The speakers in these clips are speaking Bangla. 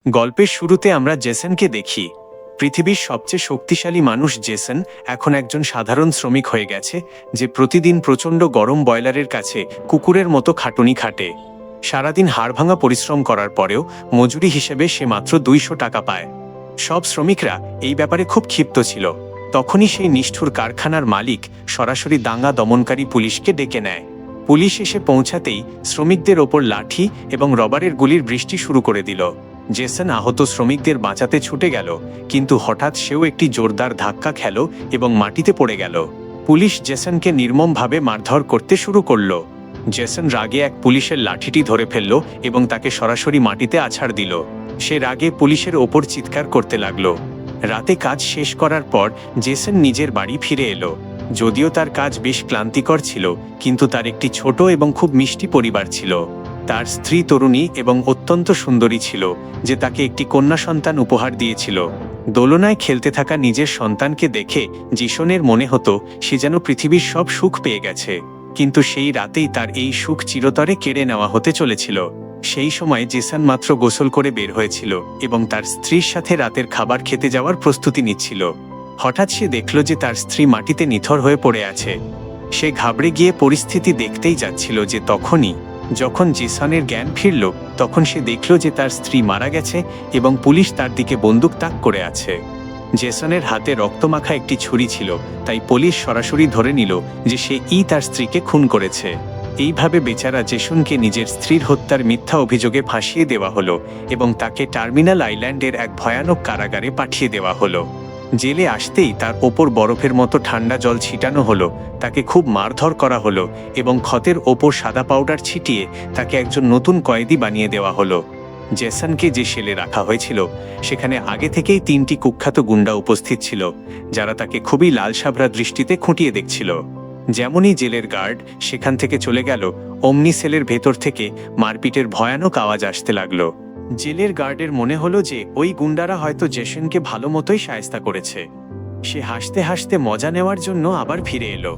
গল্পের শুরুতে আমরা জেসনকে দেখি। পৃথিবীর সবচেয়ে শক্তিশালী মানুষ জেসন এখন একজন সাধারণ শ্রমিক হয়ে গেছে, যে প্রতিদিন প্রচণ্ড গরম বয়লারের কাছে কুকুরের মতো খাটুনি খাটে। সারাদিন হাড়ভাঙা পরিশ্রম করার পরেও মজুরি হিসেবে সে মাত্র 200 টাকা পায়। সব শ্রমিকরা এই ব্যাপারে খুব ক্ষিপ্ত ছিল। তখনই সেই নিষ্ঠুর কারখানার মালিক সরাসরি দাঙ্গা দমনকারী পুলিশকে ডেকে নেয়। পুলিশ এসে পৌঁছাতেই শ্রমিকদের ওপর লাঠি এবং রবারের গুলির বৃষ্টি শুরু করে দিল। জেসন আহত শ্রমিকদের বাঁচাতে ছুটে গেল, কিন্তু হঠাৎ সেও একটি জোরদার ধাক্কা খেল এবং মাটিতে পড়ে গেল। পুলিশ জেসনকে নির্মমভাবে মারধর করতে শুরু করল। জেসন রাগে এক পুলিশের লাঠিটি ধরে ফেলল এবং তাকে সরাসরি মাটিতে আছাড় দিল। সে রাগে পুলিশের ওপর চিৎকার করতে লাগল। রাতে কাজ শেষ করার পর জেসন নিজের বাড়ি ফিরে এলো। যদিও তার কাজ বেশ ক্লান্তিকর ছিল, কিন্তু তার একটি ছোট এবং খুব মিষ্টি পরিবার ছিল। তার স্ত্রী তরুণী এবং অত্যন্ত সুন্দরী ছিল, যে তাকে একটি কন্যা সন্তান উপহার দিয়েছিল। দোলনায় খেলতে থাকা নিজের সন্তানকে দেখে জিসনের মনে হতো সে যেন পৃথিবীর সব সুখ পেয়ে গেছে। কিন্তু সেই রাতেই তার এই সুখ চিরতরে কেড়ে নেওয়া হতে চলেছিল। সেই সময় জেসন মাত্র গোসল করে বের হয়েছিল এবং তার স্ত্রীর সাথে রাতের খাবার খেতে যাওয়ার প্রস্তুতি নিচ্ছিল। হঠাৎ সে দেখল যে তার স্ত্রী মাটিতে নিথর হয়ে পড়ে আছে। সে ঘাবড়ে গিয়ে পরিস্থিতি দেখতেই যাচ্ছিল যে তখনই যখন জেসনের জ্ঞান ফিরল, তখন সে দেখল যে তার স্ত্রী মারা গেছে এবং পুলিশ তার দিকে বন্দুক তাক করে আছে। জেসনের হাতে রক্তমাখা একটি ছুরি ছিল, তাই পুলিশ সরাসরি ধরে নিল যে তার স্ত্রীকে খুন করেছে। এইভাবে বেচারা জেসনকে নিজের স্ত্রীর হত্যার মিথ্যা অভিযোগে ফাঁসিয়ে দেওয়া হলো এবং তাকে টার্মিনাল আইল্যান্ডের এক ভয়ানক কারাগারে পাঠিয়ে দেওয়া হলো। জেলে আসতেই তার ওপর বরফের মতো ঠান্ডা জল ছিটানো হলো, তাকে খুব মারধর করা হলো এবং ক্ষতের ওপর সাদা পাউডার ছিটিয়ে তাকে একজন নতুন কয়েদি বানিয়ে দেওয়া হলো। জেসনকে যে সেলে রাখা হয়েছিল সেখানে আগে থেকেই 3টি কুখ্যাত গুন্ডা উপস্থিত ছিল, যারা তাকে খুবই লালসাবরা দৃষ্টিতে খুঁটিয়ে দেখছিল। যেমনই জেলের গার্ড সেখান থেকে চলে গেল, অমনি সেলের ভেতর থেকে মারপিটের ভয়ানক আওয়াজ আসতে লাগলো। জেলের গার্ডের মনে হলো যে ওই গুন্ডারা হয়তো জেসনকে ভালো মতোই শায়েস্তা করেছে। সে হাসতে হাসতে মজা নেওয়ার জন্য আবার ফিরে এলো,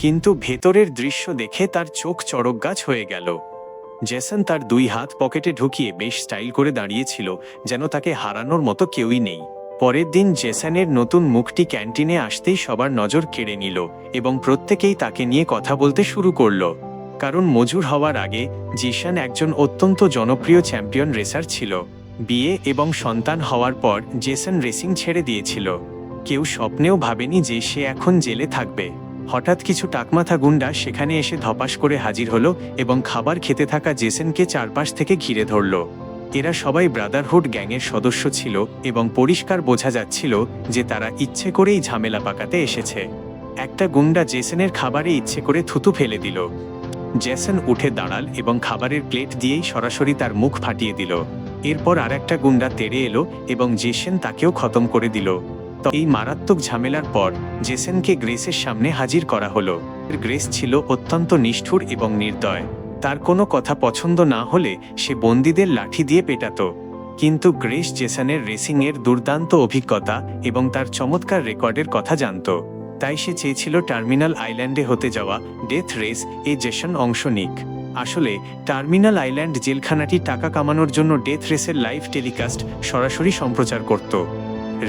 কিন্তু ভেতরের দৃশ্য দেখে তার চোখ চড়ক গাছ হয়ে গেল। জেসন তার 2 হাত পকেটে ঢুকিয়ে বেশ স্টাইল করে দাঁড়িয়েছিল, যেন তাকে হারানোর মতো কেউই নেই। পরের দিন জেসনের নতুন মুখটি ক্যান্টিনে আসতেই সবার নজর কেড়ে নিল এবং প্রত্যেকেই তাকে নিয়ে কথা বলতে শুরু করলো। কারণ মজুর হওয়ার আগে জেসন একজন অত্যন্ত জনপ্রিয় চ্যাম্পিয়ন রেসার ছিল। বিয়ে এবং সন্তান হওয়ার পর জেসন রেসিং ছেড়ে দিয়েছিল। কেউ স্বপ্নেও ভাবেনি যে সে এখন জেলে থাকবে। হঠাৎ কিছু টাকমাথা গুন্ডা সেখানে এসে ধপাস করে হাজির হলো এবং খাবার খেতে থাকা জেসনকে চারপাশ থেকে ঘিরে ধরল। এরা সবাই ব্রাদারহুড গ্যাংয়ের সদস্য ছিল এবং পরিষ্কার বোঝা যাচ্ছিল যে তারা ইচ্ছে করেই ঝামেলা পাকাতে এসেছে। একটা গুন্ডা জেসনের খাবারে ইচ্ছে করে থুতু ফেলে দিল। জেসন উঠে দাঁড়াল এবং খাবারের প্লেট দিয়েই সরাসরি তার মুখ ফাটিয়ে দিল। এরপর আর একটা গুন্ডা তেড়ে এলো এবং জেসন তাকেও খতম করে দিল। তো এই মারাত্মক ঝামেলার পর জেসনকে গ্রেসের সামনে হাজির করা হলো। গ্রেস ছিল অত্যন্ত নিষ্ঠুর এবং নির্দয়। তার কোনো কথা পছন্দ না হলে সে বন্দীদের লাঠি দিয়ে পেটাতো। কিন্তু গ্রেস জেসনের রেসিংয়ের দুর্দান্ত অভিজ্ঞতা এবং তার চমৎকার রেকর্ডের কথা জানত। তাই সে চেয়েছিল টার্মিনাল আইল্যান্ডে হতে যাওয়া ডেথ রেস জেসন অংশ নিক। আসলে টার্মিনাল আইল্যান্ড জেলখানাটি টাকা কামানোর জন্য ডেথ রেসের লাইভ টেলিকাস্ট সরাসরি সম্প্রচার করত।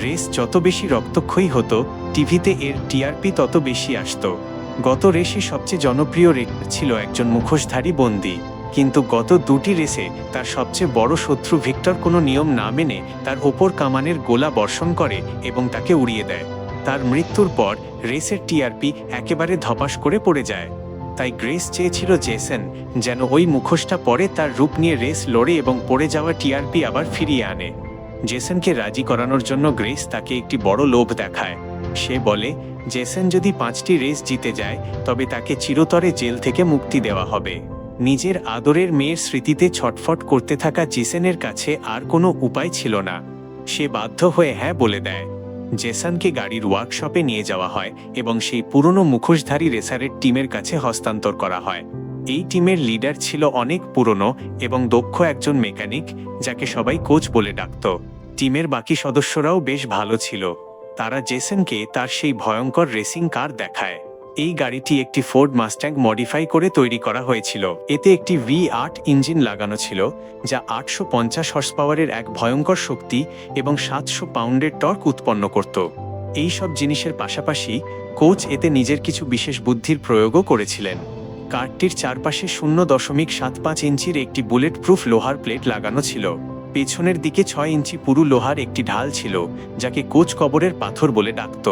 রেস যত বেশি রক্তক্ষয়ী হতো, টিভিতে এর টিআরপি তত বেশি আসত। গত রেসে সবচেয়ে জনপ্রিয় রেসার ছিল একজন মুখোশধারী বন্দী, কিন্তু গত 2টি রেসে তার সবচেয়ে বড় শত্রু ভিক্টর কোনো নিয়ম না মেনে তার ওপর কামানের গোলা বর্ষণ করে এবং তাকে উড়িয়ে দেয়। তার মৃত্যুর পর রেসের টিআরপি একেবারে ধপাস করে পড়ে যায়। তাই গ্রেস চেয়েছিল জেসন যেন ওই মুখোশটা পরে তার রূপ নিয়ে রেস লড়ে এবং পড়ে যাওয়া টিআরপি আবার ফিরিয়ে আনে। জেসনকে রাজি করানোর জন্য গ্রেস তাকে একটি বড় লোভ দেখায়। সে বলে জেসন যদি 5টি রেস জিতে যায় তবে তাকে চিরতরে জেল থেকে মুক্তি দেওয়া হবে। নিজের আদরের মেয়ের স্মৃতিতে ছটফট করতে থাকা জেসনের কাছে আর কোনো উপায় ছিল না। সে বাধ্য হয়ে হ্যাঁ বলে দেয়। জেসনকে গাড়ির ওয়ার্কশপে নিয়ে যাওয়া হয় এবং সেই পুরনো মুখোশধারী রেসারের টিমের কাছে হস্তান্তর করা হয়। এই টিমের লিডার ছিল অনেক পুরনো এবং দক্ষ একজন মেকানিক, যাকে সবাই কোচ বলে ডাকত। টিমের বাকি সদস্যরাও বেশ ভালো ছিল। তারা জেসনকে তার সেই ভয়ঙ্কর রেসিং কার দেখায়। এই গাড়িটি একটি ফোর্ড মাস্ট্যাং মডিফাই করে তৈরি করা হয়েছিল। এতে একটি V8 ইঞ্জিন লাগানো ছিল, যা 850 হর্স পাওয়ারের এক ভয়ঙ্কর শক্তি এবং 700 পাউন্ডের টর্ক উৎপন্ন করত। এই সব জিনিসের পাশাপাশি কোচ এতে নিজের কিছু বিশেষ বুদ্ধির প্রয়োগও করেছিলেন। কারটির চারপাশে 0.75 ইঞ্চির একটি বুলেট প্রুফ লোহার প্লেট লাগানো ছিল। পেছনের দিকে 6 ইঞ্চি পুরু লোহার একটি ঢাল ছিল, যাকে কোচ কবরের পাথর বলে ডাকত।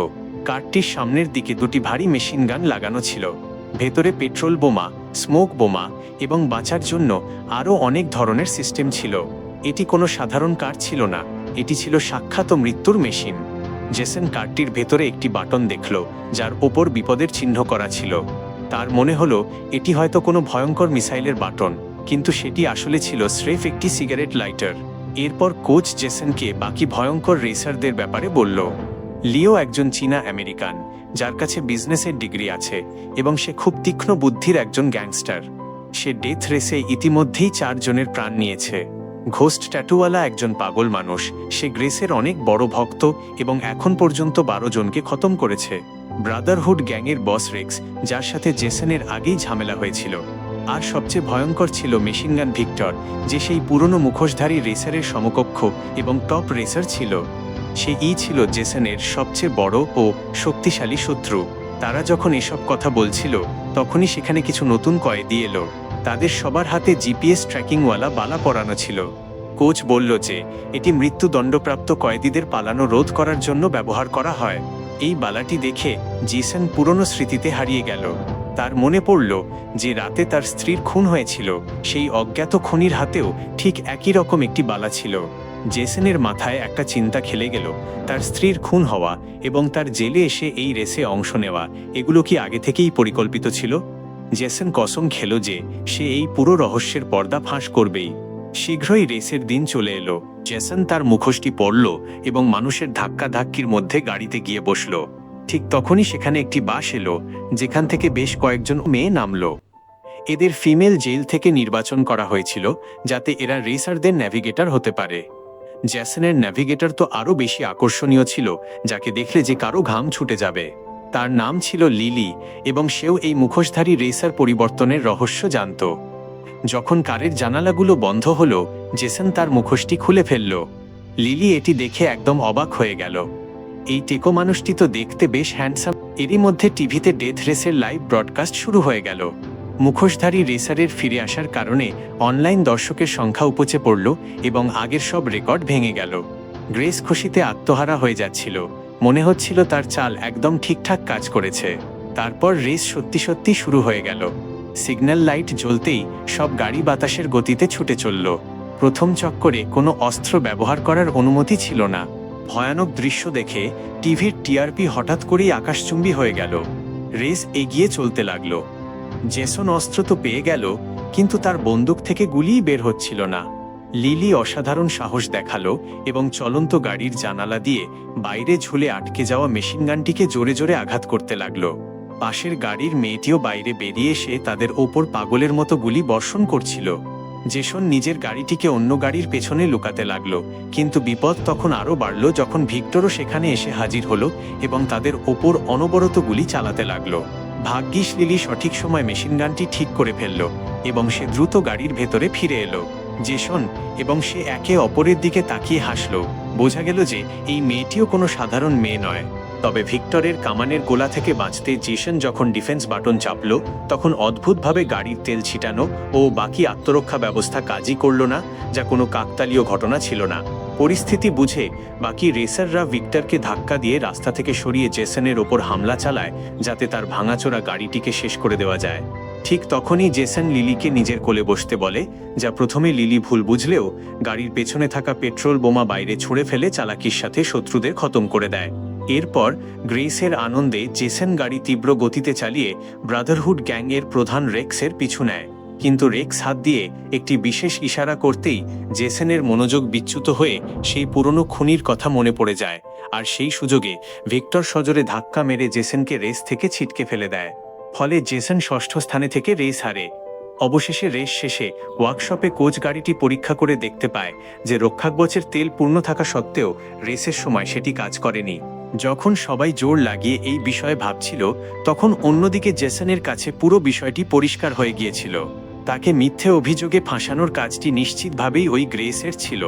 কারটির সামনের দিকে দুটি ভারী মেশিন গান লাগানো ছিল। ভেতরে পেট্রোল বোমা, স্মোক বোমা এবং বাঁচার জন্য আরও অনেক ধরনের সিস্টেম ছিল। এটি কোনো সাধারণ কার ছিল না, এটি ছিল সাক্ষাৎ মৃত্যুর মেশিন। জেসন কারটির ভেতরে একটি বাটন দেখল, যার ওপর বিপদের চিহ্ন করা ছিল। তার মনে হলো এটি হয়তো কোনো ভয়ঙ্কর মিসাইলের বাটন, কিন্তু সেটি আসলে ছিল স্রেফ একটি সিগারেট লাইটার। এরপর কোচ জেসনকে বাকি ভয়ঙ্কর রেসারদের ব্যাপারে বলল। লিও একজন চীনা আমেরিকান, যার কাছে বিজনেসের ডিগ্রি আছে এবং সে খুব তীক্ষ্ণ বুদ্ধির একজন গ্যাংস্টার। সে ডেথ রেসে ইতিমধ্যেই 4 জনের প্রাণ নিয়েছে। ঘোস্ট ট্যাটুওয়ালা একজন পাগল মানুষ, সে গ্রেসের অনেক বড় ভক্ত এবং এখন পর্যন্ত 12 জনকে খতম করেছে। ব্রাদারহুড গ্যাংয়ের বস রেক্স, যার সাথে জেসনের আগেই ঝামেলা হয়েছিল। আর সবচেয়ে ভয়ঙ্কর ছিল মেশিনগান ভিক্টর, যে সেই পুরনো মুখোশধারী রেসারের সমকক্ষ এবং টপ রেসার ছিল। সেই ছিল জেসনের সবচেয়ে বড় ও শক্তিশালী শত্রু। তারা যখন এসব কথা বলছিল, তখনই সেখানে কিছু নতুন কয়েদি এলো। তাদের সবার হাতে জিপিএস ট্র্যাকিংওয়ালা বালা পরানো ছিল। কোচ বলল যে এটি মৃত্যুদণ্ডপ্রাপ্ত কয়েদিদের পালানো রোধ করার জন্য ব্যবহার করা হয়। এই বালাটি দেখে জেসন পুরনো স্মৃতিতে হারিয়ে গেল। তার মনে পড়ল যে রাতে তার স্ত্রীর খুন হয়েছিল, সেই অজ্ঞাত খুনির হাতেও ঠিক একই রকম একটি বালা ছিল। জেসনের মাথায় একটা চিন্তা খেলে গেল, তার স্ত্রীর খুন হওয়া এবং তার জেলে এসে এই রেসে অংশ নেওয়া, এগুলো কি আগে থেকেই পরিকল্পিত ছিল? জেসন কসম খেল যে সে এই পুরো রহস্যের পর্দা ফাঁস করবেই। শীঘ্রই রেসের দিন চলে এলো। জেসন তার মুখোশটি পরল এবং মানুষের ধাক্কাধাক্কির মধ্যে গাড়িতে গিয়ে বসল। ঠিক তখনই সেখানে একটি বাস এলো, যেখান থেকে বেশ কয়েকজন মেয়ে নামলো। এদের ফিমেল জেল থেকে নির্বাচন করা হয়েছিল, যাতে এরা রেসারদের ন্যাভিগেটর হতে পারে। জেসনের ন্যাভিগেটর তো আরও বেশি আকর্ষণীয় ছিল, যাকে দেখলে যে কারো ঘাম ছুটে যাবে। তার নাম ছিল লিলি এবং সেও এই মুখোশধারী রেসার পরিবর্তনের রহস্য জানত। যখন কারের জানালাগুলো বন্ধ হলো, জেসন তার মুখোশটি খুলে ফেলল। লিলি এটি দেখে একদম অবাক হয়ে গেল। এই টেকো মানুষটি তো দেখতে বেশ হ্যান্ডসাম। এরই মধ্যে টিভিতে ডেথ রেসের লাইভ ব্রডকাস্ট শুরু হয়ে গেল। মুখোশধারী রেসারের ফিরে আসার কারণে অনলাইন দর্শকের সংখ্যা উপচে পড়ল এবং আগের সব রেকর্ড ভেঙে গেল। গ্রেস খুশিতে আত্মহারা হয়ে যাচ্ছিল। মনে হচ্ছিল তার চাল একদম ঠিকঠাক কাজ করেছে। তারপর রেস সত্যি সত্যি শুরু হয়ে গেল। সিগন্যাল লাইট জ্বলতেই সব গাড়ি বাতাসের গতিতে ছুটে চলল। প্রথম চক্করে কোনো অস্ত্র ব্যবহার করার অনুমতি ছিল না। ভয়ানক দৃশ্য দেখে টিভির টিআরপি হঠাৎ করেই আকাশচুম্বী হয়ে গেল। রেস এগিয়ে চলতে লাগলো। জেসন অস্ত্র তো পেয়ে গেল, কিন্তু তার বন্দুক থেকে গুলিই বের হচ্ছিল না। লিলি অসাধারণ সাহস দেখালো এবং চলন্ত গাড়ির জানালা দিয়ে বাইরে ঝুলে আটকে যাওয়া মেশিনগানটিকে জোরে জোরে আঘাত করতে লাগলো। পাশের গাড়ির মেয়েটিও বাইরে বেরিয়ে এসে তাদের ওপর পাগলের মতো গুলি বর্ষণ করছিল। জেসন নিজের গাড়িটিকে অন্য গাড়ির পেছনে লুকাতে লাগলো, কিন্তু বিপদ তখন আরও বাড়ল যখন ভিক্টরও সেখানে এসে হাজির হলো এবং তাদের ওপর অনবরত গুলি চালাতে লাগলো। ভাগ্যিস লিলি সঠিক সময় মেশিনগানটি ঠিক করে ফেলল এবং সে দ্রুত গাড়ির ভেতরে ফিরে এলো। জেসন এবং সে একে অপরের দিকে তাকিয়ে হাসল। বোঝা গেল যে এই মেয়েটিও কোনো সাধারণ মেয়ে নয়। তবে ভিক্টরের কামানের গোলা থেকে বাঁচতে জেসন যখন ডিফেন্স বাটন চাপল, তখন অদ্ভুতভাবে গাড়ির তেল ছিটানো ও বাকি আত্মরক্ষা ব্যবস্থা কাজই করল না, যা কোনো কাকতালীয় ঘটনা ছিল না। পরিস্থিতি বুঝে বাকি রেসাররা ভিক্টরকে ধাক্কা দিয়ে রাস্তা থেকে সরিয়ে জেসনের ওপর হামলা চালায়, যাতে তার ভাঙাচোরা গাড়িটিকে শেষ করে দেওয়া যায়। ঠিক তখনই জেসন লিলিকে নিজের কোলে বসতে বলে, যা প্রথমে লিলি ভুল বুঝলেও গাড়ির পেছনে থাকা পেট্রোল বোমা বাইরে ছুঁড়ে ফেলে চালাকির সাথে শত্রুদের খতম করে দেয়। এরপর গ্রেসের আনন্দে জেসন গাড়ি তীব্র গতিতে চালিয়ে ব্রাদারহুড গ্যাংয়ের প্রধান রেক্সের পিছু নেয়। কিন্তু রেক্স হাত দিয়ে একটি বিশেষ ইশারা করতেই জেসনের মনোযোগ বিচ্যুত হয়ে সেই পুরনো খুনির কথা মনে পড়ে যায়, আর সেই সুযোগে ভিক্টর সজোরে ধাক্কা মেরে জেসনকে রেস থেকে ছিটকে ফেলে দেয়। ফলে জেসন ষষ্ঠ স্থানে থেকে রেস হারে। অবশেষে রেস শেষে ওয়ার্কশপে কোচ গাড়িটি পরীক্ষা করে দেখতে পায় যে রক্ষাকবচের তেল পূর্ণ থাকা সত্ত্বেও রেসের সময় সেটি কাজ করেনি। যখন সবাই জোর লাগিয়ে এই বিষয়ে ভাবছিল, তখন অন্যদিকে জেসনের কাছে পুরো বিষয়টি পরিষ্কার হয়ে গিয়েছিল। তাকে মিথ্যে অভিযোগে ফাঁসানোর কাজটি নিশ্চিতভাবেই ওই গ্রেসের ছিল।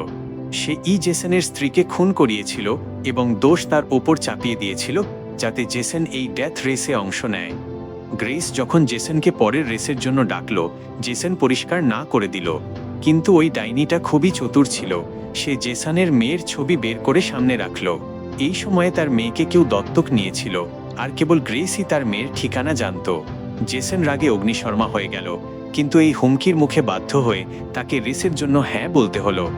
সে জেসনের স্ত্রীকে খুন করিয়েছিল এবং দোষ তার ওপর চাপিয়ে দিয়েছিল, যাতে জেসন এই ডেথ রেসে অংশ নেয়। গ্রেস যখন জেসনকে পরের রেসের জন্য ডাকল, জেসন পরিষ্কার না করে দিল। কিন্তু ওই ডাইনিটা খুবই চতুর ছিল। সে জেসনের মেয়ের ছবি বের করে সামনে রাখল। এই সময়ে তার মেয়েকে কেউ দত্তক নিয়েছিল, আর কেবল গ্রেসই তার মেয়ের ঠিকানা জানত। জেসন রাগে অগ্নিশর্মা হয়ে গেল, কিন্তু এই হুমকির মুখে বাধ্য হয়ে তাকে রেসের জন্য হ্যাঁ বলতে হলো।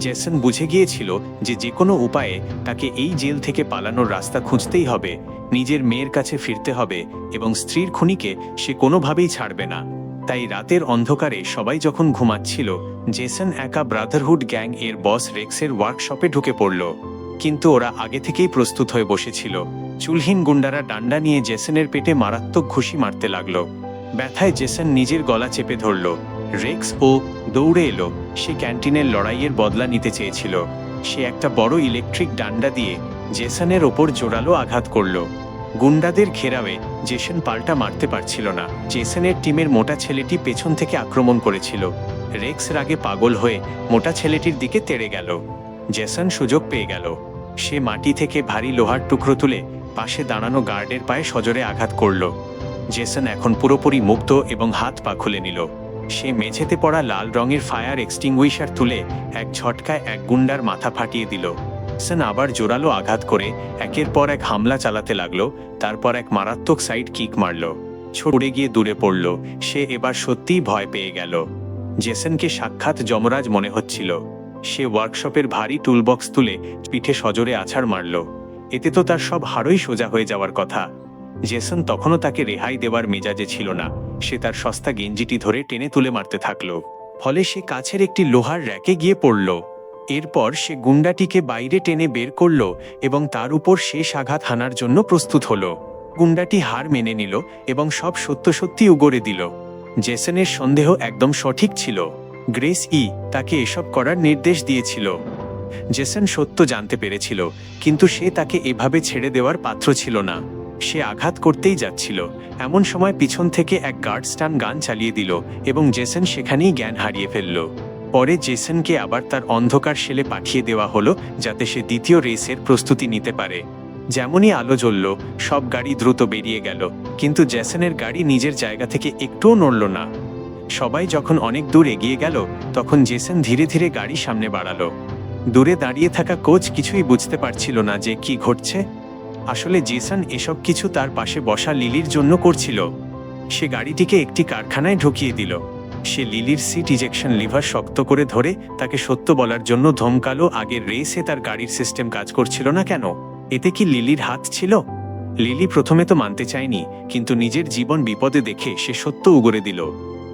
জেসন বুঝে গিয়েছিল যে কোনো উপায়ে তাকে এই জেল থেকে পালানোর রাস্তা খুঁজতেই হবে, নিজের মেয়ের কাছে ফিরতে হবে এবং স্ত্রীর খুনিকে সে কোনোভাবেই ছাড়বে না। তাই রাতের অন্ধকারে সবাই যখন ঘুমাচ্ছিল, জেসন একা ব্রাদারহুড গ্যাং এর বস রেক্সের ওয়ার্কশপে ঢুকে পড়ল। কিন্তু ওরা আগে থেকেই প্রস্তুত হয়ে বসেছিল। চুলহীন গুন্ডারা ডান্ডা নিয়ে জেসনের পেটে মারাত্মক ঘুষি মারতে লাগলো। ব্যথায় জেসন নিজের গলা চেপে ধরল। রেক্স দৌড়ে এলো। সে ক্যান্টিনের লড়াইয়ের বদলা নিতে চেয়েছিল। সে একটা বড় ইলেকট্রিক ডান্ডা দিয়ে জেসনের ওপর জোরালো আঘাত করল। গুন্ডাদের ঘেরাওয়ে জেসন পাল্টা মারতে পারছিল না। জেসনের টিমের মোটা ছেলেটি পেছন থেকে আক্রমণ করেছিল। রেক্স রাগে পাগল হয়ে মোটা ছেলেটির দিকে তেড়ে গেল। জেসন সুযোগ পেয়ে গেল। সে মাটি থেকে ভারী লোহার টুকরো তুলে পাশে দাঁড়ানো গার্ডের পায়ে সজোরে আঘাত করল। জেসন এখন পুরোপুরি মুক্ত এবং হাত পা খুলে নিল। সে মেঝেতে পড়া লাল রঙের ফায়ার এক্সটিংগুইশার তুলে এক ঝটকায় এক গুন্ডার মাথা ফাটিয়ে দিল। জেসন আবার জোরালো আঘাত করে একের পর এক হামলা চালাতে লাগলো। তারপর এক মারাত্মক সাইড কিক মারল। ছড়ে গিয়ে দূরে পড়ল। সে এবার সত্যিই ভয় পেয়ে গেল। জেসনকে সাক্ষাৎ যমরাজ মনে হচ্ছিল। সে ওয়ার্কশপের ভারী টুলবক্স তুলে পিঠে সজোরে আছাড় মারল। এতে তো তার সব হাড়ই সোজা হয়ে যাওয়ার কথা। জেসন তখনও তাকে রেহাই দেওয়ার মেজাজে ছিল না। সে তার সস্তা গেঞ্জিটি ধরে টেনে তুলে মারতে থাকল। ফলে সে কাছের একটি লোহার র্যাকে গিয়ে পড়ল। এরপর সে গুন্ডাটিকে বাইরে টেনে বের করল এবং তার উপর শেষ আঘাত হানার জন্য প্রস্তুত হল। গুন্ডাটি হার মেনে নিল এবং সব সত্য সত্যি উগরে দিল। জেসনের সন্দেহ একদম সঠিক ছিল। গ্রেস তাকে এসব করার নির্দেশ দিয়েছিল। জেসন সত্য জানতে পেরেছিল, কিন্তু সে তাকে এভাবে ছেড়ে দেওয়ার পাত্র ছিল না। সে আঘাত করতেই যাচ্ছিল। এমন সময় পিছন থেকে এক গার্ডস্টান গান চালিয়ে দিল এবং জেসন সেখানেই জ্ঞান হারিয়ে ফেলল। পরে জেসনকে আবার তার অন্ধকার সেলে পাঠিয়ে দেওয়া হলো, যাতে সে দ্বিতীয় রেসের প্রস্তুতি নিতে পারে। যেমনই আলো জ্বলল, সব গাড়ি দ্রুত বেরিয়ে গেল, কিন্তু জেসনের গাড়ি নিজের জায়গা থেকে একটুও নড়ল না। সবাই যখন অনেক দূর এগিয়ে গেল, তখন জেসন ধীরে ধীরে গাড়ি সামনে বাড়ালো। দূরে দাঁড়িয়ে থাকা কোচ কিছুই বুঝতে পারছিল না যে কি ঘটছে। আসলে জেসন এসব কিছু তার পাশে বসা লিলির জন্য করছিল। সে গাড়িটিকে একটি কারখানায় ঢুকিয়ে দিল। সে লিলির সিট ইজেকশন লিভার শক্ত করে ধরে তাকে সত্য বলার জন্য ধমকালো। আগের রেসে তার গাড়ির সিস্টেম কাজ করছিল না কেন? এতে কি লিলির হাত ছিল? লিলি প্রথমে তো মানতে চায়নি, কিন্তু নিজের জীবন বিপদে দেখে সে সত্য উগরে দিল।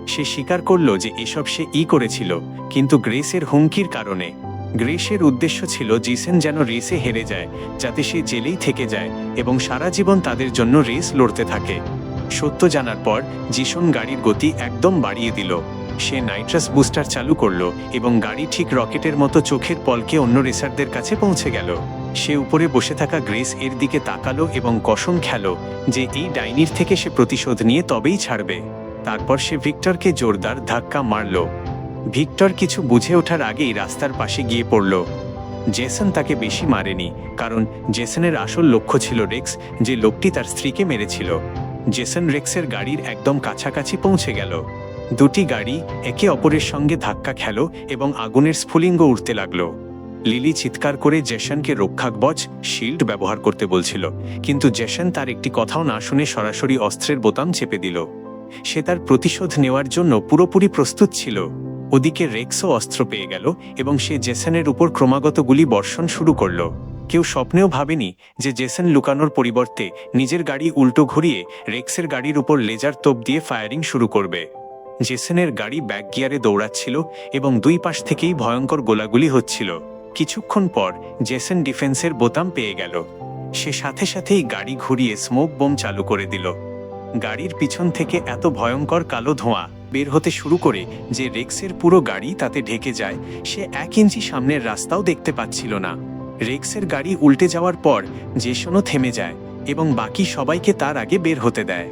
সে স্বীকার করল যে এসব সে করেছিল, কিন্তু গ্রেসের হুমকির কারণে। গ্রেসের উদ্দেশ্য ছিল জেসন যেন রেসে হেরে যায়, যাতে সে জেলেই থেকে যায় এবং সারা জীবন তাদের জন্য রেস লড়তে থাকে। সত্য জানার পর জেসন গাড়ির গতি একদম বাড়িয়ে দিল। সে নাইট্রাস বুস্টার চালু করল এবং গাড়ি ঠিক রকেটের মতো চোখের পলকে অন্য রেসারদের কাছে পৌঁছে গেল। সে উপরে বসে থাকা গ্রেস এর দিকে তাকালো এবং কসম খেল যে এই ডাইনির থেকে সে প্রতিশোধ নিয়ে তবেই ছাড়বে। তারপর সে ভিক্টরকে জোরদার ধাক্কা মারল। ভিক্টর কিছু বুঝে ওঠার আগেই রাস্তার পাশে গিয়ে পড়ল। জেসন তাকে বেশি মারেনি, কারণ জেসনের আসল লক্ষ্য ছিল রেক্স, যে লোকটি তার স্ত্রীকে মেরেছিল। জেসন রেক্সের গাড়ির একদম কাছাকাছি পৌঁছে গেল। দুটি গাড়ি একে অপরের সঙ্গে ধাক্কা খেল এবং আগুনের স্ফুলিঙ্গ উঠতে লাগলো। লিলি চিৎকার করে জেসনকে রক্ষাকবচ শিল্ড ব্যবহার করতে বলছিল, কিন্তু জেসন তার একটি কথাও না শুনে সরাসরি অস্ত্রের বোতাম চেপে দিল। সে তার প্রতিশোধ নেওয়ার জন্য পুরোপুরি প্রস্তুত ছিল। ওদিকে রেক্সও অস্ত্র পেয়ে গেল এবং সে জেসনের উপর ক্রমাগত গুলি বর্ষণ শুরু করল। কেউ স্বপ্নেও ভাবেনি যে জেসন লুকানোর পরিবর্তে নিজের গাড়ি উল্টো ঘুরিয়ে রেক্সের গাড়ির উপর লেজার তোপ দিয়ে ফায়ারিং শুরু করবে। জেসনের গাড়ি ব্যাক গিয়ারে দৌড়াচ্ছিল এবং দুই পাশ থেকেই ভয়ঙ্কর গোলাগুলি হচ্ছিল। কিছুক্ষণ পর জেসন ডিফেন্সের বোতাম পেয়ে গেল। সে সাথে সাথেই গাড়ি ঘুরিয়ে স্মোক বোম চালু করে দিল। গাড়ির পিছন থেকে এত ভয়ঙ্কর কালো ধোঁয়া বের হতে শুরু করে যে রেক্সের পুরো গাড়ি তাতে ঢেকে যায়। সে 1 ইঞ্চি সামনের রাস্তাও দেখতে পাচ্ছিল না। রেক্সের গাড়ি উল্টে যাওয়ার পর জেসনও থেমে যায় এবং বাকি সবাইকে তার আগে বের হতে দেয়।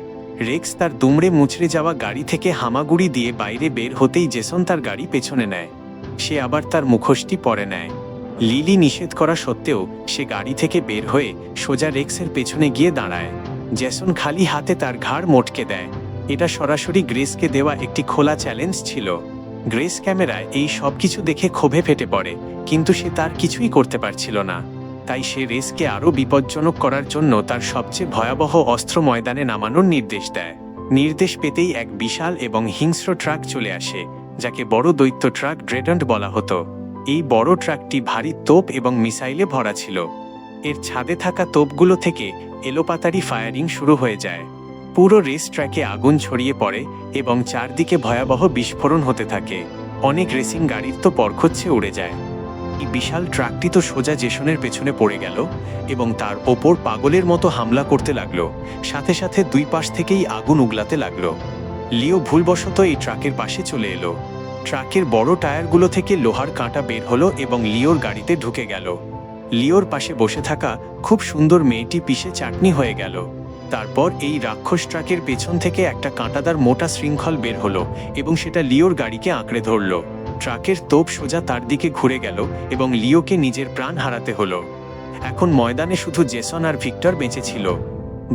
রেক্স তার দুমড়ে মুচড়ে যাওয়া গাড়ি থেকে হামাগুড়ি দিয়ে বাইরে বের হতেই জেসন তার গাড়ি পেছনে নেয়। সে আবার তার মুখোশটি পরে নেয়। লিলি নিষেধ করা সত্ত্বেও সে গাড়ি থেকে বের হয়ে সোজা রেক্সের পেছনে গিয়ে দাঁড়ায়। জেসন খালি হাতে তার ঘাড় মোটকে দেয়। এটা সরাসরি গ্রেসকে দেওয়া একটি খোলা চ্যালেঞ্জ ছিল। গ্রেস ক্যামেরায় এই সব কিছু দেখে ক্ষোভে ফেটে পড়ে, কিন্তু সে তার কিছুই করতে পারছিল না। তাই সে রেসকে আরও বিপজ্জনক করার জন্য তার সবচেয়ে ভয়াবহ অস্ত্র ময়দানে নামানোর নির্দেশ দেয়। নির্দেশ পেতেই এক বিশাল এবং হিংস্র ট্রাক চলে আসে, যাকে বড় দৈত্য ট্রাক ড্রেডন্ট বলা হতো। এই বড় ট্রাকটি ভারী তোপ এবং মিসাইলে ভরা ছিল। এর ছাদে থাকা তোপগুলো থেকে এলোপাতাড়ি ফায়ারিং শুরু হয়ে যায়। পুরো রেস ট্র্যাকে আগুন ছড়িয়ে পড়ে এবং চারদিকে ভয়াবহ বিস্ফোরণ হতে থাকে। অনেক রেসিং গাড়ির তো পরখচ্ছে উড়ে যায়। এই বিশাল ট্রাকটি তো সোজা জেসনের পেছনে পড়ে গেল এবং তার ওপর পাগলের মতো হামলা করতে লাগলো। সাথে সাথে দুই পাশ থেকেই আগুন উগলাতে লাগলো। লিও ভুলবশত এই ট্রাকের পাশে চলে এলো। ট্রাকের বড় টায়ারগুলো থেকে লোহার কাঁটা বের হলো এবং লিওর গাড়িতে ঢুকে গেল। লিওর পাশে বসে থাকা খুব সুন্দর মেয়েটি পিষে চাটনি হয়ে গেল। তারপর এই রাক্ষস ট্রাকের পেছন থেকে একটা কাঁটাদার মোটা শৃঙ্খল বের হলো এবং সেটা লিওর গাড়িকে আঁকড়ে ধরল। ট্রাকের তোপ সোজা তার দিকে ঘুরে গেল এবং লিওকে নিজের প্রাণ হারাতে হলো। এখন ময়দানে শুধু জেসন আর ভিক্টর বেঁচে ছিল।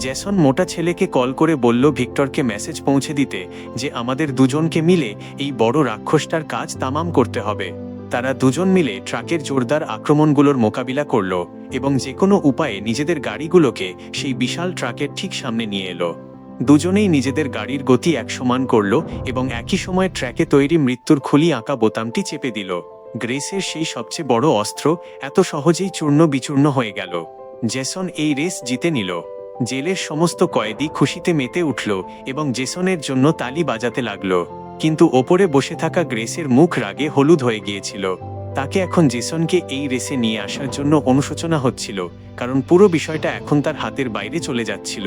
জেসন মোটা ছেলেকে কল করে বলল ভিক্টরকে মেসেজ পৌঁছে দিতে যে আমাদের দুজনকে মিলে এই বড় রাক্ষসটার কাজ তামাম করতে হবে। তারা দুজন মিলে ট্রাকের জোরদার আক্রমণগুলোর মোকাবিলা করল এবং যে কোনো উপায়ে নিজেদের গাড়িগুলোকে সেই বিশাল ট্রাকের ঠিক সামনে নিয়ে এলো। দুজনেই নিজেদের গাড়ির গতি একসমান করল এবং একই সময় ট্র্যাকে তৈরি মৃত্যুর খুলি আঁকা বোতামটি চেপে দিল। গ্রেসের সেই সবচেয়ে বড় অস্ত্র এত সহজেই চূর্ণ বিচূর্ণ হয়ে গেল। জেসন এই রেস জিতে নিল। জেলের সমস্ত কয়েদি খুশিতে মেতে উঠল এবং জেসনের জন্য তালি বাজাতে লাগলো। কিন্তু ওপরে বসে থাকা গ্রেসের মুখ রাগে হলুদ হয়ে গিয়েছিল। তাকে এখন জেসনকে এই রেসে নিয়ে আসার জন্য অনুশোচনা হচ্ছিল, কারণ পুরো বিষয়টা এখন তার হাতের বাইরে চলে যাচ্ছিল।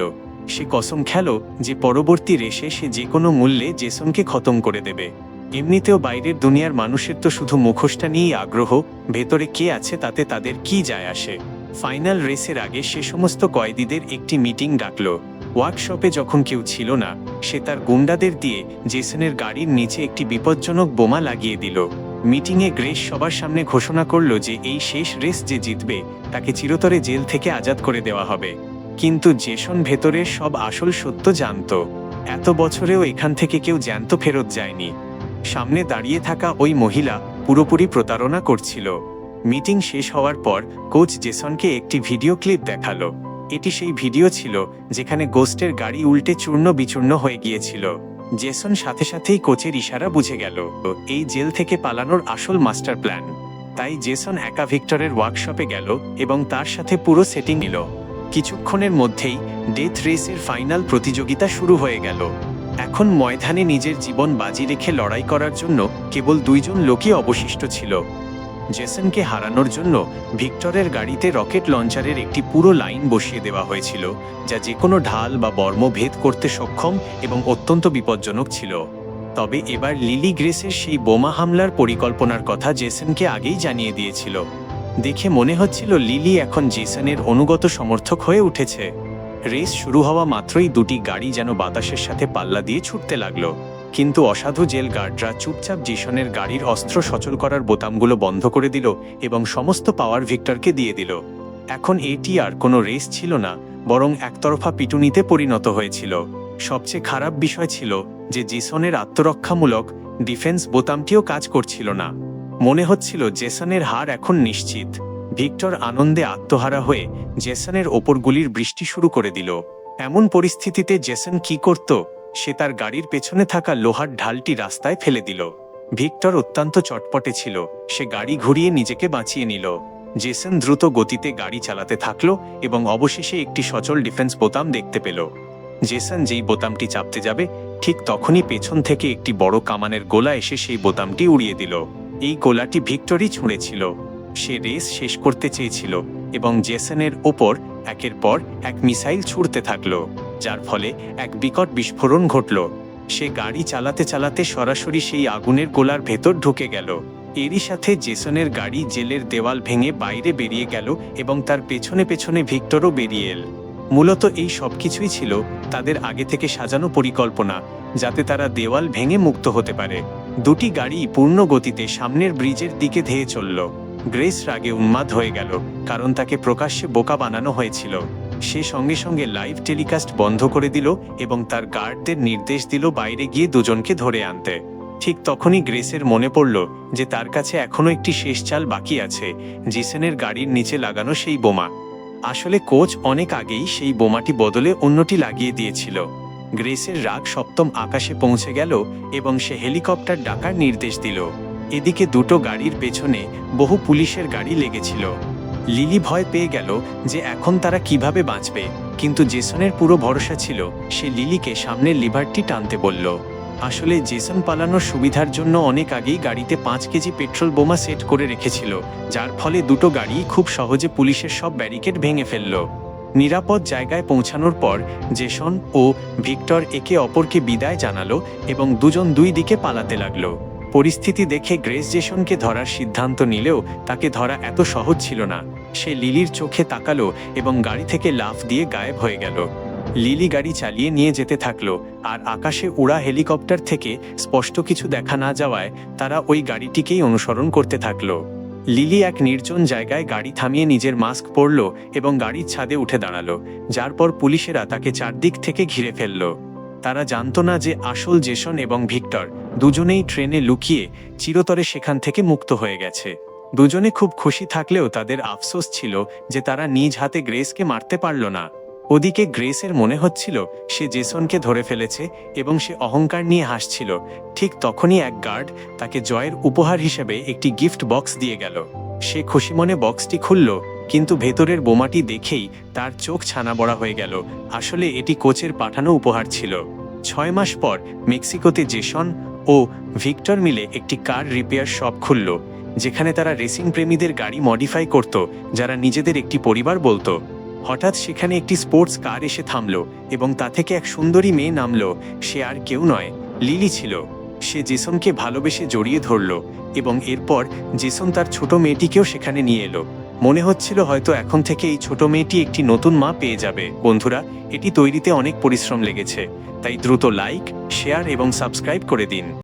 সে কসম খেল যে পরবর্তী রেসে সে যে কোনো মূল্যে জেসনকে খতম করে দেবে। এমনিতেও বাইরের দুনিয়ার মানুষের তো শুধু মুখোশটা নিয়েই আগ্রহ, ভেতরে কে আছে তাতে তাদের কি যায় আসে। ফাইনাল রেসের আগে সে সমস্ত কয়েদিদের একটি মিটিং ডাকল। ওয়ার্কশপে যখন কেউ ছিল না, সে তার গুন্ডাদের দিয়ে জেসনের গাড়ির নিচে একটি বিপজ্জনক বোমা লাগিয়ে দিল। মিটিংয়ে গ্রেস সবার সামনে ঘোষণা করল যে এই শেষ রেস যে জিতবে তাকে চিরতরে জেল থেকে আজাদ করে দেওয়া হবে। কিন্তু জেসন ভেতরের সব আসল সত্য জানত। এত বছরেও এখান থেকে কেউ জ্যান্ত ফেরত যায়নি। সামনে দাঁড়িয়ে থাকা ওই মহিলা পুরোপুরি প্রতারণা করছিল। মিটিং শেষ হওয়ার পর কোচ জেসনকে একটি ভিডিও ক্লিপ দেখালো। এটি সেই ভিডিও ছিল যেখানে গোস্টের গাড়ি উল্টে চূর্ণ বিচূর্ণ হয়ে গিয়েছিল। জেসন সাথে সাথেই কোচের ইশারা বুঝে গেল এই জেল থেকে পালানোর আসল মাস্টার প্ল্যান। তাই জেসন একা ভিক্টরের ওয়ার্কশপে গেল এবং তার সাথে পুরো সেটিং নিল। কিছুক্ষণের মধ্যেই ডেথ রেসের ফাইনাল প্রতিযোগিতা শুরু হয়ে গেল। এখন ময়দানে নিজের জীবন বাজি রেখে লড়াই করার জন্য কেবল দুইজন লোকই অবশিষ্ট ছিল। জেসনকে হারানোর জন্য ভিক্টরের গাড়িতে রকেট লঞ্চারের একটি পুরো লাইন বসিয়ে দেওয়া হয়েছিল, যা যে কোনো ঢাল বা বর্ম ভেদ করতে সক্ষম এবং অত্যন্ত বিপজ্জনক ছিল। তবে এবার লিলি গ্রেসের সেই বোমা হামলার পরিকল্পনার কথা জেসনকে আগেই জানিয়ে দিয়েছিল। দেখে মনে হচ্ছিল লিলি এখন জেসনের অনুগত সমর্থক হয়ে উঠেছে। রেস শুরু হওয়া মাত্রই দুটি গাড়ি যেন বাতাসের সাথে পাল্লা দিয়ে ছুটতে লাগলো। কিন্তু অসাধু জেল গার্ডরা চুপচাপ জেসনের গাড়ির অস্ত্র সচল করার বোতামগুলো বন্ধ করে দিল এবং সমস্ত পাওয়ার ভিক্টরকে দিয়ে দিল। এখন এটি আর কোনো রেস ছিল না, বরং একতরফা পিটুনিতে পরিণত হয়েছিল। সবচেয়ে খারাপ বিষয় ছিল যে জেসনের আত্মরক্ষামূলক ডিফেন্স বোতামটিও কাজ করছিল না। মনে হচ্ছিল জেসনের হার এখন নিশ্চিত। ভিক্টর আনন্দে আত্মহারা হয়ে জেসনের ওপর গুলির বৃষ্টি শুরু করে দিল। এমন পরিস্থিতিতে জেসন কি করত? সে তার গাড়ির পেছনে থাকা লোহার ঢালটি রাস্তায় ফেলে দিল। ভিক্টর অত্যন্ত চটপটে ছিল, সে গাড়ি ঘুরিয়ে নিজেকে বাঁচিয়ে নিল। জেসন দ্রুত গতিতে গাড়ি চালাতে থাকলো এবং অবশেষে একটি সচল ডিফেন্স বোতাম দেখতে পেল। জেসন যেই বোতামটি চাপতে যাবে, ঠিক তখনই পেছন থেকে একটি বড় কামানের গোলা এসে সেই বোতামটি উড়িয়ে দিল। এই গোলাটি ভিক্টরই ছুঁড়েছিল। সে রেস শেষ করতে চেয়েছিল এবং জেসনের ওপর একের পর এক মিসাইল ছুড়তে থাকলো, যার ফলে এক বিকট বিস্ফোরণ ঘটল। সে গাড়ি চালাতে চালাতে সরাসরি সেই আগুনের গোলার ভেতর ঢুকে গেল এরই সাথে জেসনের গাড়ি জেলের দেওয়াল ভেঙে বাইরে বেরিয়ে গেল এবং তার পেছনে পেছনে ভিক্টরও বেরিয়ে এল। মূলত এই সব কিছুই ছিল তাদের আগে থেকে সাজানো পরিকল্পনা, যাতে তারা দেওয়াল ভেঙে মুক্ত হতে পারে। দুটি গাড়ি পূর্ণ গতিতে সামনের ব্রিজের দিকে ধেয়ে চলল। গ্রেস রাগে উন্মাদ হয়ে গেল, কারণ তাকে প্রকাশ্যে বোকা বানানো হয়েছিল। সে সঙ্গে সঙ্গে লাইভ টেলিকাস্ট বন্ধ করে দিল এবং তার গার্ডদের নির্দেশ দিল বাইরে গিয়ে দুজনকে ধরে আনতে। ঠিক তখনই গ্রেসের মনে পড়ল যে তার কাছে এখনও একটি শেষ চাল বাকি আছে, জেসনের গাড়ির নিচে লাগানো সেই বোমা। আসলে কোচ অনেক আগেই সেই বোমাটি বদলে অন্যটি লাগিয়ে দিয়েছিল। গ্রেসের রাগ সপ্তম আকাশে পৌঁছে গেল এবং সে হেলিকপ্টার ডাকার নির্দেশ দিল। এদিকে দুটো গাড়ির পেছনে বহু পুলিশের গাড়ি লেগেছিল। লিলি ভয় পেয়ে গেল যে এখন তারা কিভাবে বাঁচবে, কিন্তু জেসনের পুরো ভরসা ছিল। সে লিলিকে সামনের লিভারটি টানতে বলল। আসলে জেসন পালানোর সুবিধার জন্য অনেক আগেই গাড়িতে 5 কেজি পেট্রোল বোমা সেট করে রেখেছিল, যার ফলে দুটো গাড়ি খুব সহজে পুলিশের সব ব্যারিকেড ভেঙে ফেলল। নিরাপদ জায়গায় পৌঁছানোর পর জেসন ও ভিক্টর একে অপরকে বিদায় জানালো এবং দুজন দুই দিকে পালাতে লাগলো। পরিস্থিতি দেখে গ্রেস জেসনকে ধরার সিদ্ধান্ত নিলেও তাকে ধরা এত সহজ ছিল না। সে লিলির চোখে তাকালো এবং গাড়ি থেকে লাফ দিয়ে গায়েব হয়ে গেল। লিলি গাড়ি চালিয়ে নিয়ে যেতে থাকলো, আর আকাশে উড়া হেলিকপ্টার থেকে স্পষ্ট কিছু দেখা না যাওয়ায় তারা ওই গাড়িটিকেই অনুসরণ করতে থাকলো। লিলি এক নির্জন জায়গায় গাড়ি থামিয়ে নিজের মাস্ক পরল এবং গাড়ির ছাদে উঠে দাঁড়ালো, যার পর পুলিশেরা তাকে চারদিক থেকে ঘিরে ফেলল। তারা জানতো না যে আসল জেসন এবং ভিক্টর দুজনেই ট্রেনে লুকিয়ে চিরতরে সেখান থেকে মুক্ত হয়ে গেছে। দুজনে খুব খুশি থাকলেও তাদের আফসোস ছিল যে তারা নিজ হাতে গ্রেসকে মারতে পারল না। ওদিকে গ্রেসের মনে হচ্ছিল সে জেসনকে ধরে ফেলেছে এবং সে অহংকার নিয়ে হাসছিল। ঠিক তখনই এক গার্ড তাকে জয়ের উপহার হিসেবে একটি গিফট বক্স দিয়ে গেল। সে খুশি মনে বক্সটি খুলল, কিন্তু ভেতরের বোমাটি দেখেই তার চোখ ছানাবড়া হয়ে গেল। আসলে এটি কোচের পাঠানো উপহার ছিল। 6 মাস পর মেক্সিকোতে জেসন ও ভিক্টর মিলে একটি কার রিপেয়ার শপ খুলল, যেখানে তারা রেসিং প্রেমীদের গাড়ি মডিফাই করত, যারা নিজেদের একটি পরিবার বলতো। হঠাৎ সেখানে একটি স্পোর্টস কার এসে থামলো এবং তা থেকে এক সুন্দরী মেয়ে নামলো। সে আর কেউ নয়, লিলি ছিল। সে জেসনকে ভালোবেসে জড়িয়ে ধরল এবং এরপর জেসন তার ছোট মেয়েটিকেও সেখানে নিয়ে এলো। মনে হচ্ছিল হয়তো এখন থেকে এই ছোট মেয়েটি একটি নতুন মা পেয়ে যাবে। বন্ধুরা, এটি তৈরিতে অনেক পরিশ্রম লেগেছে, তাই দ্রুত লাইক, শেয়ার এবং সাবস্ক্রাইব করে দিন।